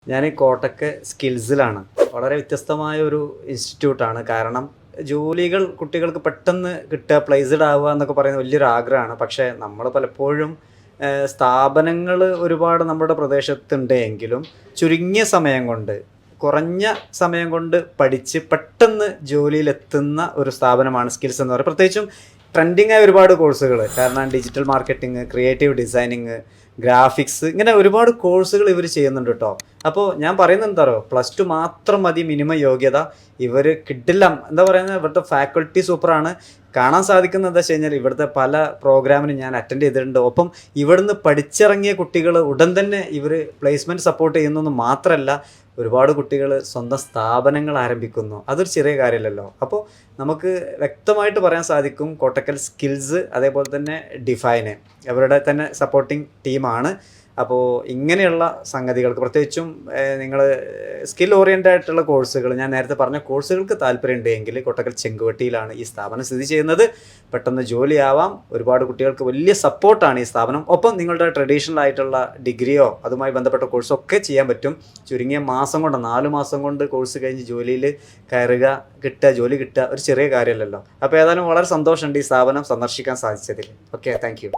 ഞാൻ കോട്ടക്ക് സ്കിൽസിലാണ്. വളരെ വ്യത്യസ്തമായ ഒരു ഇൻസ്റ്റിറ്റ്യൂട്ടാണ്. കാരണം ജോലികൾ കുട്ടികൾക്ക് പെട്ടെന്ന് കിട്ടുക, പ്ലേസ്ഡ് ആവുക എന്നൊക്കെ പറയുന്നത് വലിയൊരു ആഗ്രഹമാണ്. പക്ഷേ നമ്മൾ പലപ്പോഴും സ്ഥാപനങ്ങൾ ഒരുപാട് നമ്മുടെ പ്രദേശത്തുണ്ട് എങ്കിലും ചുരുങ്ങിയ സമയം കൊണ്ട്, കുറഞ്ഞ സമയം കൊണ്ട് പഠിച്ച് പെട്ടെന്ന് ജോലിയിലെത്തുന്ന ഒരു സ്ഥാപനമാണ് സ്കിൽസ് എന്ന് പറയുന്നത്. പ്രത്യേകിച്ചും ട്രെൻഡിങ് ആയ ഒരുപാട് കോഴ്സുകൾ, കാരണം digital marketing, creative designing, graphics, ഇങ്ങനെ ഒരുപാട് കോഴ്സുകൾ ഇവർ ചെയ്യുന്നുണ്ട് കേട്ടോ. അപ്പോൾ ഞാൻ പറയുന്നത് എന്താ പറയുക, +2 മാത്രം മതി മിനിമം യോഗ്യത. ഇവർ കിട്ടില്ല എന്താ പറയുന്നത്, ഇവിടുത്തെ ഫാക്കൾട്ടി സൂപ്പറാണ്. കാണാൻ സാധിക്കുന്നത് എന്താ വെച്ച് കഴിഞ്ഞാൽ ഇവിടുത്തെ പല പ്രോഗ്രാമിനും ഞാൻ അറ്റൻഡ് ചെയ്തിട്ടുണ്ട്. ഒപ്പം ഇവിടുന്ന് പഠിച്ചിറങ്ങിയ കുട്ടികൾ ഉടൻ തന്നെ ഇവർ പ്ലേസ്മെൻറ്റ് സപ്പോർട്ട് ചെയ്യുന്നു മാത്രമല്ല, ഒരുപാട് കുട്ടികൾ സ്വന്തം സ്ഥാപനങ്ങൾ ആരംഭിക്കുന്നു. അതൊരു ചെറിയ കാര്യമല്ലല്ലോ. അപ്പോൾ നമുക്ക് വ്യക്തമായിട്ട് പറയാൻ സാധിക്കും, കോട്ടക്കൽ സ്കിൽസ് അതേപോലെ തന്നെ ഡിഫൈന് അവരുടെ തന്നെ സപ്പോർട്ടിങ് ടീമാണ്. അപ്പോൾ ഇങ്ങനെയുള്ള സംഗതികൾക്ക്, പ്രത്യേകിച്ചും നിങ്ങൾ സ്കിൽ ഓറിയൻറ്റഡ് ആയിട്ടുള്ള കോഴ്സുകൾ, ഞാൻ നേരത്തെ പറഞ്ഞ കോഴ്സുകൾക്ക് താല്പര്യമുണ്ട് എങ്കിൽ കോട്ടക്കൽ ചെങ്കുവട്ടിയിലാണ് ഈ സ്ഥാപനം സ്ഥിതി ചെയ്യുന്നത്. പെട്ടെന്ന് ജോലിയാവാം. ഒരുപാട് കുട്ടികൾക്ക് വലിയ സപ്പോർട്ടാണ് ഈ സ്ഥാപനം. ഒപ്പം നിങ്ങളുടെ ട്രഡീഷണൽ ആയിട്ടുള്ള ഡിഗ്രിയോ അതുമായി ബന്ധപ്പെട്ട കോഴ്സോ ഒക്കെ ചെയ്യാൻ പറ്റും. ചുരുങ്ങിയ മാസം കൊണ്ട്, 4 മാസം കൊണ്ട് കോഴ്സ് കഴിഞ്ഞ് ജോലിയിൽ കയറുക, കിട്ടുക, ജോലി കിട്ടുക ഒരു ചെറിയ കാര്യമല്ലല്ലോ. അപ്പോൾ ഏതായാലും വളരെ സന്തോഷമുണ്ട് ഈ സ്ഥാപനം സന്ദർശിക്കാൻ സാധിച്ചതിൽ. Okay, thank you.